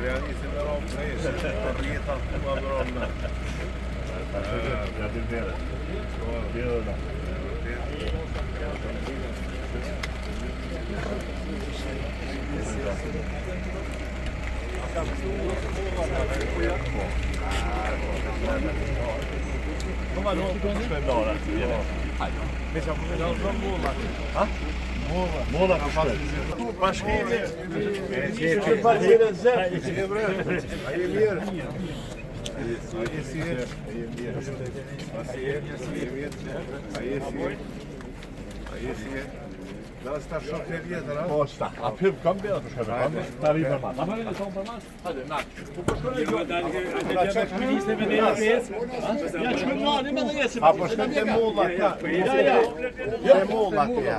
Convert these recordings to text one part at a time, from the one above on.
Realistin me romë preshe, të rjetat ku ma vronë. Ja ti vjerë. Vjerë. Kom maar door. Mesela bu kadar zor mu olmak? Ha? Mola kapat. Başka yeri. Hayırlı Da sta shumë vjetër, a? Po sta. A pyp kam bërë të shkëve kam. Ta vi për matë. Maar we gaan van maat. Hajde, na. Ja, ik ben nou niet meer de eerste. A po shkëm të molla ka. Te molla ka.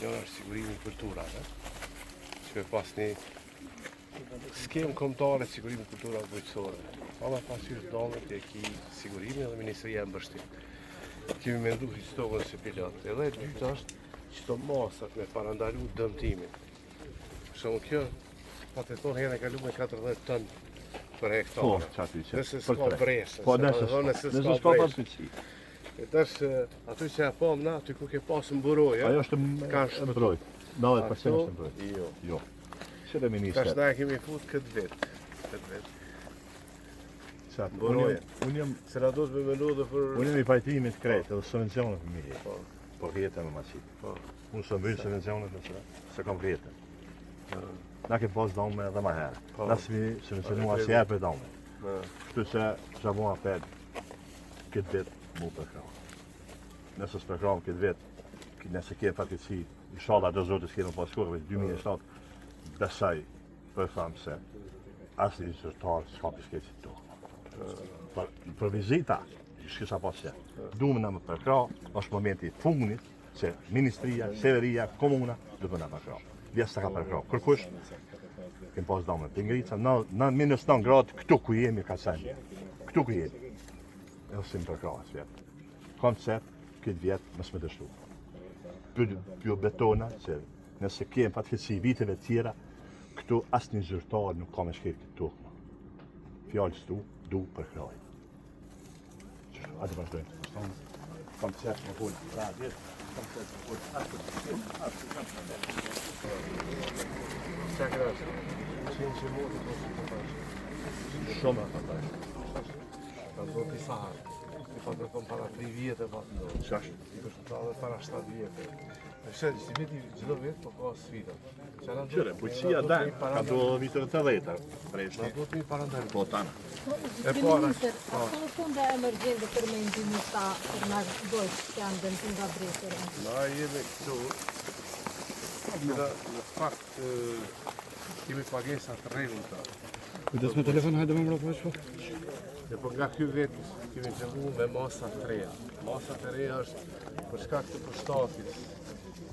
Jo është sigurimi kulturave, që pas një skemë kombëtare sigurimi kulturave bujqësore. Alla pasysh domët e ki sigurimi dhe Ministria e Mbështit. Kemi mendu historinë si pilot. Edhe e dyta është qëto masat me parandalu dëmtimin. Shumë kjo, pateton herën e kalu me 40 ton për hektar. Po, çati që. Nëse s'ka bresë. Po, nëse s'ka bresë. E tash, aty që e pom na, aty ku ke pasë mburoj, Ajo është mbroj. 90% është mbroj. Jo. Çfarë ministër? Tash na e kemi fut këtë vit. Çfarë? Mburoje. Unë jam Se na do të me menu dhe për... Unë jam i pajtimit krejt edhe subvencione për mi. Po rrjetë me masit. Po. Unë së mbyllë subvencionet nëse se kam rrjetë. Na ke pas dome edhe ma herë. Na s'mi subvencionu asë herë për dome. Kështu që që bo apel këtë vit mu përkrav. Nëse s'përkrav këtë vit, nëse ke fatësi, inshallah do zotës kemi pas shkurve 2007, besaj për thamë se asë një zërtarë s'ka pisketë si të. Për vizita, shkisa pasje, dume në më përkrav, është momenti funit se Ministria, Severia, Komuna, dhe për në përkrav. Vjesë të ka përkrav. Kërkush, kemë pas dame për ngrica, në minus 9 gradë, këtu ku jemi ka sajnë. Këtu ku jemi. Edhe si më përkrav asë vjetë. Koncept, këtë vjetë, mësë me dështu. Pjo betona, se nëse kemë fatësi viteve tjera, këtu asë një zyrtarë nuk ka me shkirë këtë tukma. Fjallës tu, du përkraj. Ate vazhdojnë. Koncept më punë. Pra, vjetë. Koncept më punë. Qa krasë? Qenë që modi do të përtash. Shumë e përtash. Ka do t'i sarë. I pa të thonë para 3 vjetë e pa të ndonë. Qash? I kështë të edhe para 7 vjetë. E shetë, që vjeti gjithë vjetë, po ka sfida. Qëre, policia dan, ka do vitër të dhejta. Na do t'mi parandalë. Po tana. Minister, a fonda emergjente për me ndihmu ta për na dojtë që janë dëmtim nga bresëra? Na jemi këtu, në fakt, kemi pagesa të rregullta. Kujdes me telefon, hajde me mbrapa që. Dhe po nga ky vit kemi fillu me masa të reja. Masa të reja është për shkak të përshtatjes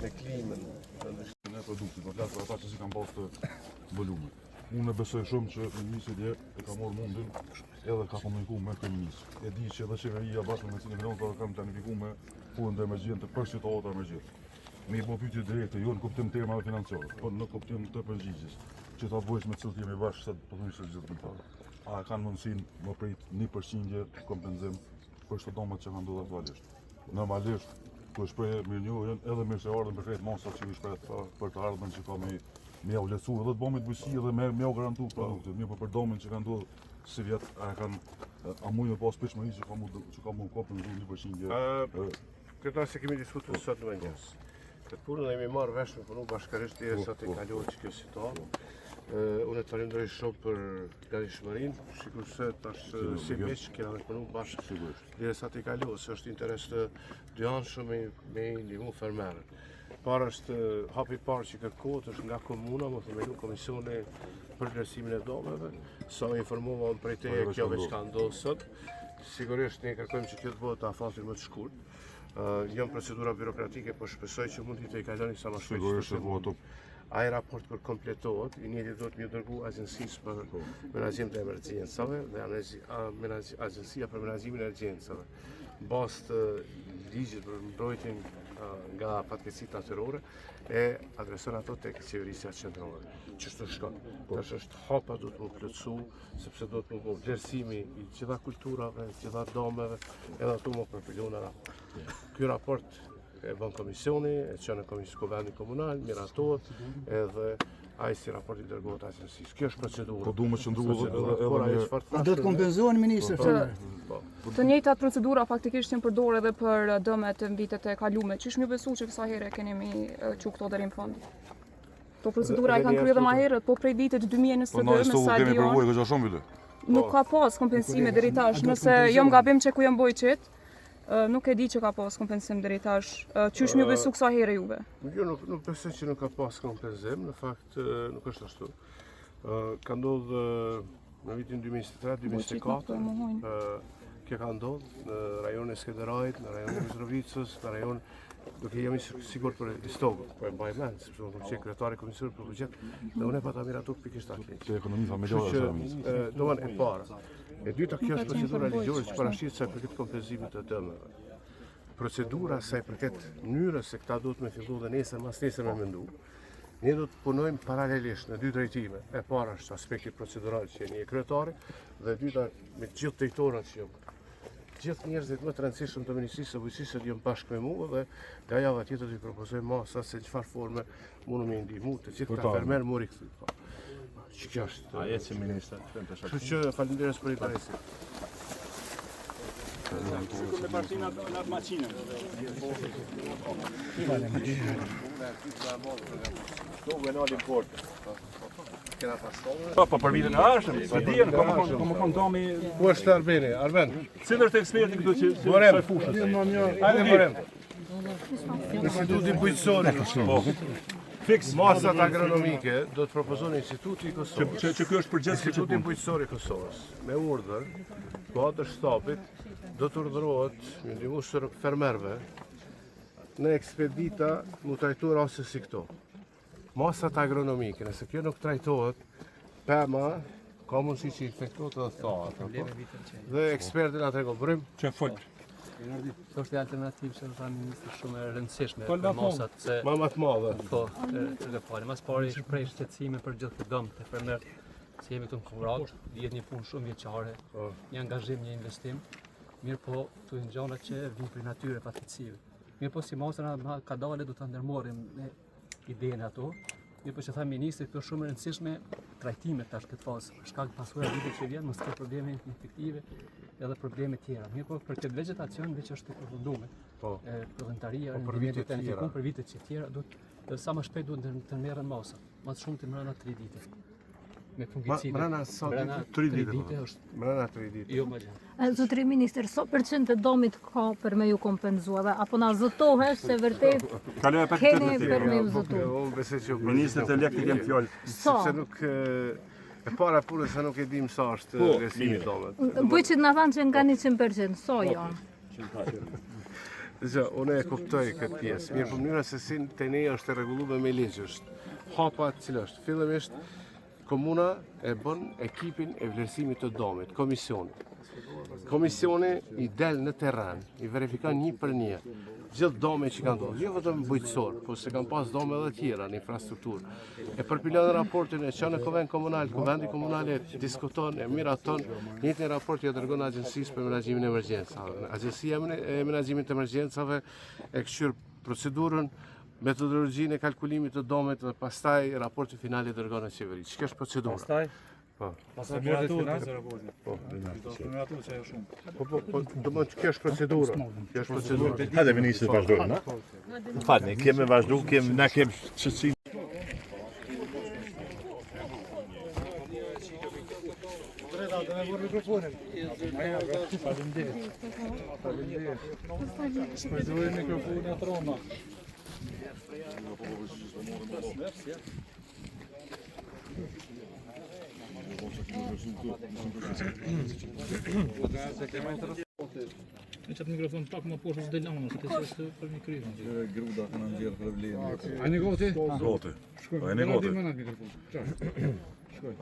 me klimën. Në produktit, për flasë për ata që si kanë pas të volume. Unë e besoj shumë që ministri dje e ka morë mundin edhe ka komunikuar me kryeministin. E di që edhe qeveria bashkë me Ministrinë e Financat kanë planifikuar me punën e emergjente për situatat emergjente. Me i bo pyetje direkte, jo në kuptim termave financiare, por në kuptim të përgjigjes, që ta bësh me cilët jemi bashkë sa të përgjigjesh së gjithë me ta. A kanë mundësinë më prit 1% kompenzim për çdo domat që kanë ndodhur aktualisht. Normalisht, ku shpreh mirënjohjen edhe mirë se ardhën për krejt masa që i shpreh për të ardhmen që ka me ja vlerësuar edhe të bëmit bujësi edhe me ja garantu produktet. Mirë, për domin që kanë ndodhur si vjet, a kanë A mund me pas pritshmëri që ka mund kopën në 1%. Këta se kemi diskutuar sot në mëngjes. Këtë punën e kemi marrë vesh me punu bashkërisht derisa të kalohet kjo situatë. Unë të falenderoj shumë për gatishmërinë, sikur se tash si miq kena me punu bashkë derisa të kalohet, se është interes të dy anshëm me ndihmu fermerët. Para është hapi i parë që kërkohet është nga komuna, më themelu komisioni për vlerësimin e domeve, sa informova prej teje kjo veç ka ndodhur sot. Sigurisht ne kërkojmë që kjo të bëhet afatin më të shkurt. Janë procedura birokratike, po shpresoj që mund t'i kaloni sa më shpejt. Ai raport kur kompletohet, i njëjti duhet më dërgu agjencisë për menaxhim të emergjencave dhe agjencia për menaxhimin e emergjencave. Bazë të ligjit për mbrojtjen nga fatkeqësitë natyrore e adreson ato tek qeverisja qendrore. Çështë shkon. Tash është hapa do të më plotësu, sepse do të më bëj vlerësimi i gjitha kulturave, gjitha domeve, edhe ato më përfilon raport. Ky raport e bën komisioni, e çon në Kuvendi Komunal, miratohet edhe ai si raporti dërgohet agjencisë. Kjo është procedura. Po duhet të qëndruhet edhe A do të kompenzohen ministri? Të njëjtat procedura faktikisht janë përdorur edhe për dëmet në vitet e kaluara. Çish më besu që kësaj here keni çu këto deri në fund. Po procedura e kanë kryer edhe më herët, po prej vitit 2022 me sa dion. Nuk ka pas kompensime deri tash. Nëse jam gabim që ku jam bojçet, nuk e di që ka pas kompensim deri tash. Çish më besu kësaj here juve? Jo, nuk besoj që nuk ka pas kompensim, në fakt nuk është ashtu. Ka ndodhur në vitin 2023-2024, kjo ka ndodhur në rajonin e Skënderajit, në rajonin e Mizrovicës, në rajon duke jemi sigur për Istogut, po e mbaj mend, sepse unë që kryetari i komisionit për buxhet, dhe unë e pata miratu pikërisht atë. Te ekonomi familjare është domon e para. E dyta, kjo është procedura ligjore që parashit sa për këtë kompenzimit të dëmeve. Procedura sa i përket mënyrës se këta duhet me fillu dhe nesër mas nesër me mendu. Ne do të punojmë paralelisht në dy drejtime. E para është aspekti procedural që jeni e kryetari dhe e dyta me gjithë drejtorat që jam. Gjithë njerëzit më të rëndësishëm të Ministrisë së Bujqësisë janë bashkë me mua dhe nga java tjetër i propozoj masa se çfarë forme mundu me ndihmu të gjithë këta fermerë mu rikthy. Që kjo është. A jetë si minister, Kështu që faleminderes për interesin. Me partina në maqinë. Po për vitin e ardhshëm, po dihen kom domi. Ku është Arbeni? Arben. Cili është eksperti këtu që Morem. fushës? Hajde Morem. Instituti Bujqësori. Po. Fiks Masat agronomike do të propozon Instituti i Kosovës. që ky është përgjithësi Instituti Bujqësor i Kosovës me urdhër kuadër shtabit do të urdhërohet me ndihmë fermerëve në ekspedita mu trajtuar ose si këto. Masat agronomike, nëse kjo nuk trajtohet, pema ka mundësi që i infektohet edhe thahet. Dhe ekspertin atë e bërim. që fol. Kjo është alternativë që është ministri shumë e rëndësishme për mosat se Ma më të madhe. po e pari. Mas pari shpreh shqetësime për gjithë këtë dëm të fermerët. Si jemi këtu në Kovrat, vjet një punë shumë vjeçare, një angazhim, një investim. Mirë po këtu janë gjëra që vijnë për natyrë fatkeqësive. Mirë po si mosa na ka dalë do ta ndërmarrim me idenë ato. Mirë po që tha ministri këto shumë e rëndësishme trajtimet tash këtë fazë. Shkak pasura vitet që vjen mos ka probleme infektive edhe probleme tjera. Mirë po për këtë vegetacion veç është të përfunduar. Po. Prodhentaria Po, për vitet tjera. për vitet që tjera duhet sa më shpejt duhet të merren mosa. Më shumë të mbrana 3 vite. Me fungicide. Mbrana sa Mbrana 3 vite vite. është Mbrana 3 ditë. jo më gjatë. Zotëri minister, sa përqend të domit ka për me ju kompenzua dhe apo na zotohesh se vërtet Kaloj pa keni për me ju zotu? Unë besoj që Ministri të lekë kem fjalë. Sa? sepse nuk e para punës se nuk e dim sa është vlerësimi i domet. Bujqit na thanë që nga 100%, so janë. Dëgjoj, unë e kuptoj këtë pjesë. Mirë, po mënyra se si te ne është e rregulluar me ligj është. Hapa cila është? Fillimisht komuna e bën ekipin e vlerësimit të domit, komisioni. Komisioni i del në terren, i verifikon një për një gjithë dome që kanë ndodhur, jo vetëm bujqësor, po se kanë pas dome edhe tjera në infrastrukturë. E përpilon raportin e çon në Kuvend Komunal, Kuvendi Komunal e diskuton, e miraton, njëjtin raport ja dërgon agjencisë për menaxhimin e emergjencave. Agjencia e menaxhimit të emergjencave e këshyr procedurën, metodologjinë e kalkulimit të domet dhe pastaj raporti final i dërgon në qeveri. Ç'ka është procedura? Pastaj merret financë. Po, Me ato që ajo shumë. po, do më që kesh procedura. Kesh procedura. Hajde ministri vazhdojmë, na? Falni, kemi vazhdu, na kemi çësi. Shpërdoj mikrofonin atë roma. Në qatë mikrofon pak më poshtë s'del anë, se të është për mikrofon. Gruda kanë nxjerr probleme. A një goti? Gati. A jeni gati?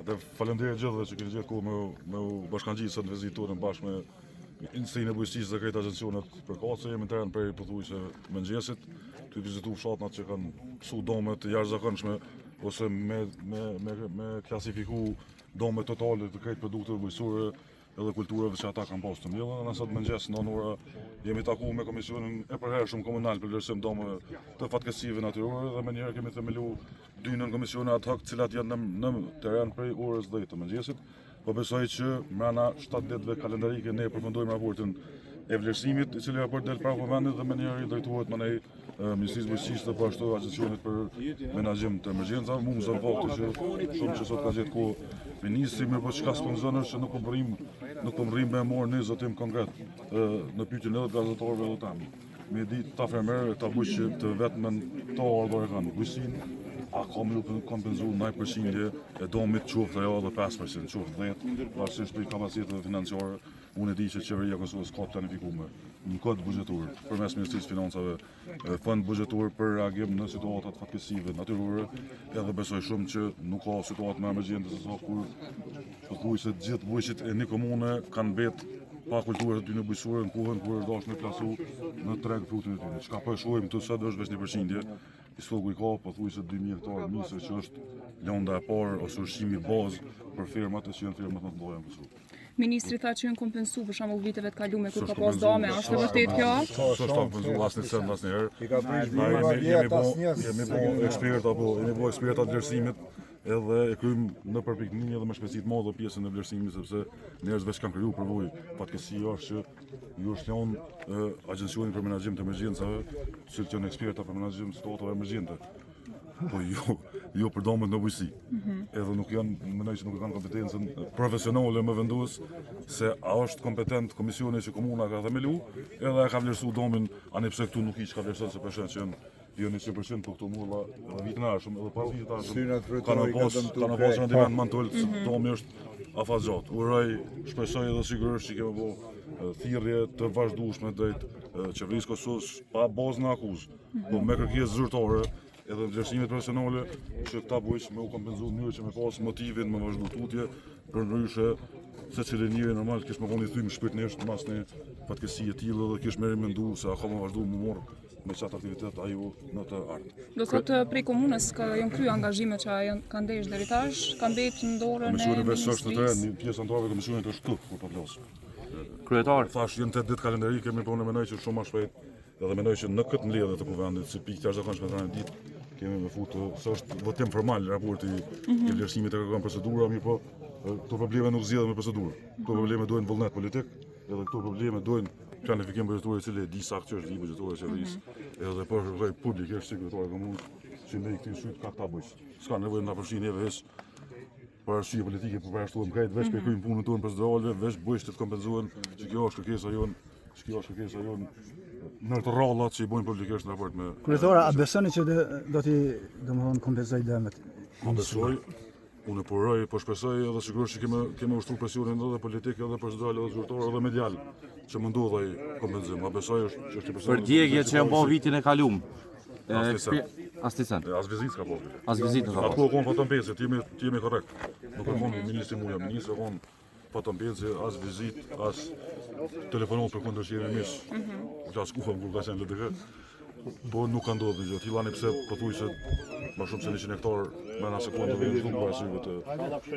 Atë falenderoj gjithëve që keni gjetur kohë me u bashkangjit sot në viziturën bashkë me Ministrinë e Bujqësisë dhe krejt agencionet përkatëse. Jemi në teren prej pothuajse mëngjesit, të vizitu fshatnat që kanë psu dome të jashtëzakonshme ose me klasifiku dome totale të krejt produkteve bujqësore edhe kulturave që ata kanë pas të mbjellë. Në sot mëngjes në ora jemi taku me komisionin e përhershëm komunal për vlerësim dome të fatkeqësive natyrore dhe menjëherë kemi themelu dy nën komisione ad hoc, të cilat janë në teren prej orës 10 të mëngjesit. Po besoj që mbrana 7 ditëve kalendarike ne përfundojmë raportin e vlerësimit, i cili raport del para vendit dhe menjëherë i drejtohet më nej Ministrisë Bujqësisë dhe po ashtu Agencionit për Menaxhim të Emergjencave. Mu më zon fakti që shumë që sot ka gjetë kohë ministri, mirë po çka s'po zonë është që nuk po rrim me marrë një zotim konkret në pyetjen edhe të gazetarëve edhe tanë. Me ditë ta fermerë ta bujqë të vetëm to ardhore kanë bujqësinë. A ka më kompenzu 9% e domit qoftë ajo dhe 5%, qoftë 10%, varsisht për kapaciteteve financiare. Unë e di që qeveria e Kosovës ka planifikuar një kod buxhetor përmes Ministrisë Financave, fond buxhetor për reagim në situatat fatkeqësive natyrore, edhe besoj shumë që nuk ka situatë më emergjente se sa kur pothuajse të gjithë bujqit e një komune kanë mbet pa kulturë të tyre bujqësore në kohën kur është dashur me plasu në treg frutin e tyre. Çka po e shohim këtu sot është vetëm 1%. I stoku i ka pothuajse 2000 hektarë nisë që është lënda e parë ose ushqimi bazë për firmat që janë firmat më të mëdha në Kosovë. Ministri tha që janë kompensu për shembull viteve të kaluara kur ka pas dame, është e vërtetë kjo? S'është kompensu asnjë send asnjëherë. Jemi bo ekspert apo jemi bo ekspert atë vlerësimit edhe e kryjm në përpikënie edhe me shpejtësi të madhe pjesën e vlerësimit sepse njerëzve që kanë kriju përvojë fatkeqësia është që ju është lënë Agencionin për Menaxhim të Emergjencave, që janë eksperta për menaxhim situatave emergjente. Po jo për domët në bujqësi. Edhe nuk janë, mendoj që nuk kanë kompetencën profesionale më vendues se a është kompetent komisioni që komuna ka themelu, edhe e ka vlerësuar domin, ani pse këtu nuk hiç ka vlerësuar se përshën që janë 100% për këto mulla vitinashëm edhe pas vitinashëm. Kanë pas rendiment mantol, domi është afat gjatë. Uroj, shpresoj edhe sigurisht që kemi bo thirrje të vazhdueshme drejt qeverisë Kosovës pa bazë në akuzë, po me kërkesë zyrtare edhe vlerësimet profesionale që këta bujq me u kompenzu në mënyrë që me pas motivin me vazhdu tutje, përndryshe se cili njëri normal kish më koni thymë shpirtnisht mas një fatkeqësi e tillë dhe kish merri mendu se a ka më vazhdu më morë me qatë aktivitet aju në të ardhmë. Do thotë prej komunës janë kryer angazhime që kanë ndesh deri tash, kanë mbetur në dorën e Komisioni veç është në ministrisë. teren, një pjesë antarëve e komisionit është këtu kur po flas. Kryetar, Thash janë 8 ditë kalendarike, mirë po unë mendoj që shumë më shpejt edhe mendoj që në këtë mbledhje të kuvendit si pikë të jashtëzakonshme të ditë kemi me futur se është votim formal raporti i vlerësimit e kërkon procedura, mirë po këto probleme nuk zgjidhen me procedurë. Këto probleme duhen vullnet politik, edhe këto probleme duhen planifikim buxhetor i cili e di saktë që është i buxhetor e qeverisë, edhe po rroj publikisht sekretari komunës që ndej këtij syt ka këta bujq. S'ka nevojë na përfshin neve veç për arsye politike për përshtuar krejt veç për kryejm punën tonë procedurale, veç bujqet të kompenzohen, që kjo është kërkesa jonë në të rrallat që i bojnë publikisht në raport me... Kryetara, a besoni që do t'i kompenzoj dëmet? Po besoj, unë poroj, po shpresoj edhe sigurisht që kemi ushtruar presionin edhe politik, edhe procedural, edhe zyrtar, edhe medial që më ndodhej kompenzim. A besoj është i personal. Për djegje që janë bërë vitin e kalum. Asticen. As vizit s'ka bërë. As vizit në Atë kohë konë fatëm pjesë, t'jemi korrekt. Nuk e konë ministri muja, ministri konë fatëm pjesë, as vizit, as telefonat për kundër që jemi mish. Gjas kuhëm kur ka qenë LDK. Po nuk ka ndodhur gjë. Fillani pse pothuajse më shumë se 100 hektar me na sekondë vjen shumë për arsye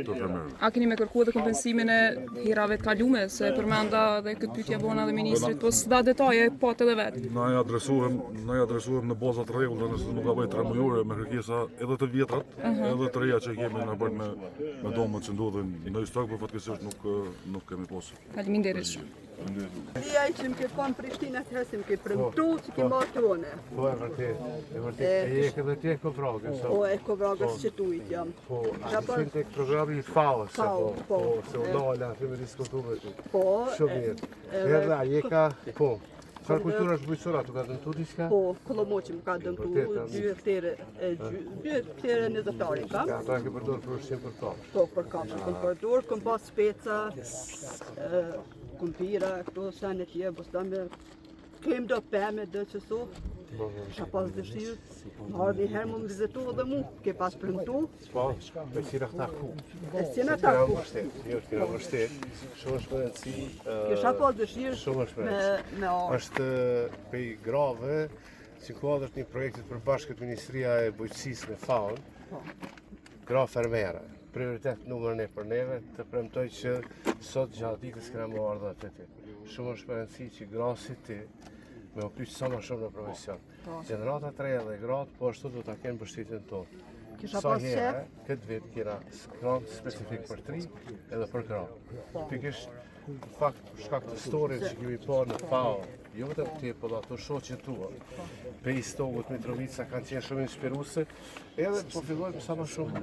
të fermerëve. A keni me kërkuar dhe kompensimin e hirave të kalume, se përmenda dhe këtë pyetje bona dhe ministrit, po s'da detaje po edhe vetë. Na i adresuhem në baza të rregullta, nëse nuk ka bëj 3 mujore me kërkesa edhe të vjetrat, edhe të reja që kemi na bën me domët që ndodhin në stok, por fatkeqësisht nuk kemi pasur. Faleminderit shumë. Dia që më ke konë Prishtina të hesim ke premtu që ke marrë tone. Po e vërtet. E ke dhe ti e Kovragës. Po e Kovragës që tujt jam. Po, a të të programi i FAO-s, po, se u dola, që me diskutume tu. Po. Shumë mirë. Herda, je ka, po. Çfarë kultura është bujqësora, tu ka dëmtu diçka? Po, Kollomoqi më ka dëmtu 2 hektere, 2 hektere 20 hektare kam. Ja, ata ke përdorur për ushqim për kafshë. Po, për kafshë kam përdorur, kam pas speca, kumpira, këto sene tje, bostame, kem do pemë, do që so. Ka pas dëshirë, marrë një herë më vizitu edhe mu, ke pas premtu. Po, me qira këta ku. E qira ta ku. Kira vështet, shumë është për nëci. Kisha pas dëshirë shumë është me orë. Është pej grave, që kuadrët një projektit për bashkët Ministria e Bujqësisë me FAO-n, gra fermera. Prioritet numër 1 për neve, të premtoj që sot gjatë ditës këna më ardha të ti. Shumë është për nëci që grasit ti, me u plyqë sa më shumë në profesion. Gjenerata të reja dhe gratë, po ashtu do të kenë bështetjen tonë. Sa herë, këtë vit kena skram specifik për tri edhe për gra. Pikisht, fakt, shkak të storit që kemi po në FAO, jo vetëm ti, po dhe ato shoqet tua, pej stogut Mitrovica kanë qenë shumë inspiruese, edhe po fillojmë sa më shumë.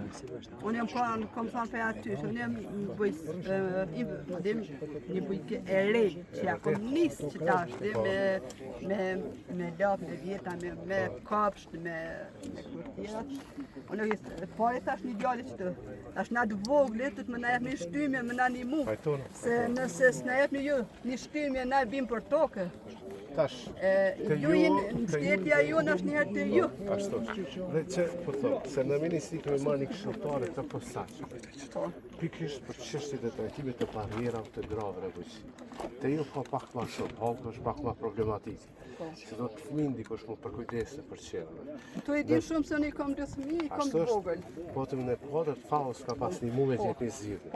Unë jam kanë, kom thanë për aty, që unë jam një bujke e re, që ja kom nisë që ta është me lapë dhe vjeta, me kapsht, me kërtjerat. Unë pare tash një djalli që të, tash na të voglit, të më na jep një shtymbje, më na një mu, se nëse s'na jep një shtymbje, na e bim për toke. Tash, ju në shtetja ju në është njëherë të ju. Ashtu. Dhe që, po thotë, se në ministri kemi marrë një këshilltare të posaçme. Pikërisht për çështjet e trajtimit të barrierave të grave bujqësi. Te ju ka pak më shumë, halku është pak më problematik. Se do të fëmijë ndikosh më për kujdesë për qenëve. Tu e di shumë se ne kam 2 fëmijë, kam të vogël. Po të në kohët FAO-s ka pas një mume që një zgjidhje.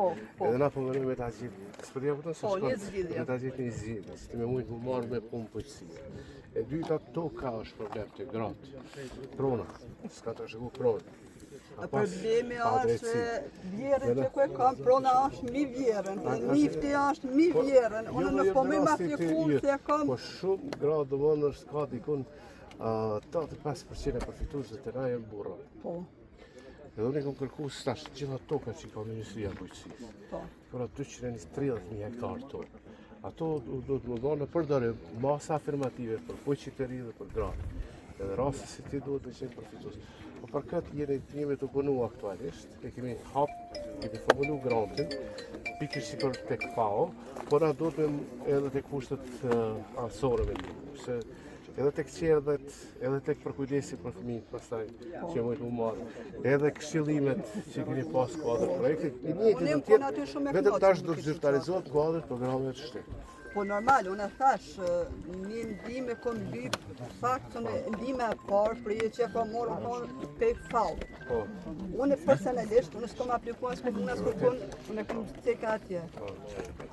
Edhe na po me ta gjithë. S'po di apo të me ta gjithë një zgjidhje. Si me mujt më marrë me punë bujqësi. E dyta toka është problem të gratë. Prona, s'ka të shku prona. Problemi është se vjerën që ku e kam, prona është mi vjerën, nifti është mi vjerën, unë nuk po më apliku se kam. Po shumë gratë do mënë është ka dikun 85% e përfituesve të na janë burra. Po. Edhe unë kam kërku stash gjitha toka që ka Ministria e Bujqësisë. Po. Për 230.000 hektarë tokë. Ato do të më dhonë në përdorim masa afirmative për bujqëtëri dhe për gratë. Edhe rasti si ti duhet të qenë përfitues. Po për këtë jemi të punu aktualisht, e kemi kemi formulu grantin, pikërisht si për tek FAO, por na duhet edhe tek kushtet anësore me se edhe tek qerdhet, edhe tek përkujdesi për fëmijët, pastaj që mund të marr, edhe këshillimet që keni pas kuadër projektit, vetëm tash do të zyrtarizohet kuadër programeve të shtetit. Po normal, unë thash, një ndime kom lyp, fakt në ndime e parë, për që kom morë pe FAO. Unë personalisht, unë s'kom aplikuar, unë kom ceka atje.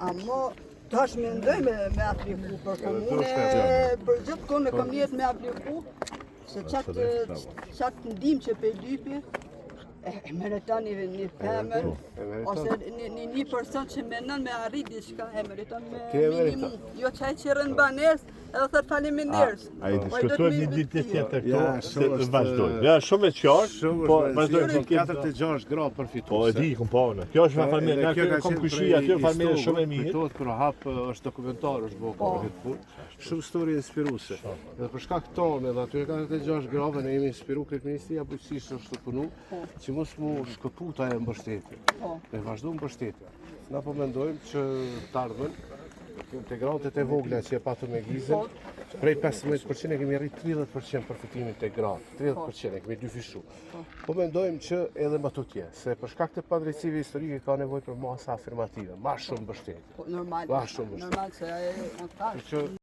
Amo, tash me ndoj me apliku, për komune, për gjithë kom kom njetë me apliku, se qatë ndim që pe lypi, e meriton një femër, ose një person që menon me arrit diçka, e meriton me minimum. Jo qaj që rënë banes, edhe thët faleminderit. A i diskutojmë një ditë tjetër këto, se të vazhdojmë. Ja, shumë e qartë, po vazhdojmë. 46 gra përfituese. Po e di, kum po në. Kjo është falmire, na kom kushi aty, falmire shumë e mirë. Kujtohet për hap është dokumentar, është bëu për këtë punë. Shumë histori inspiruese. Dhe për shkak tonë, edhe aty 46 grave ne jemi inspiruar këtë Ministria e Bujqësisë është të punu, që mos mu shkëputa e mbështetje. Me vazhdu mbështetje. Na po mendojmë që të ardhmen, integrantet e vogla që e patu me gizën, prej 15% e kemi rrit 30% përfitimin të gratë, 30% e kemi dyfishu. Po mendojmë që edhe më tutje, se për shkak të padrejtësive historike ka nevojë për masa afirmative, ma shumë mbështetje. Normal, normal se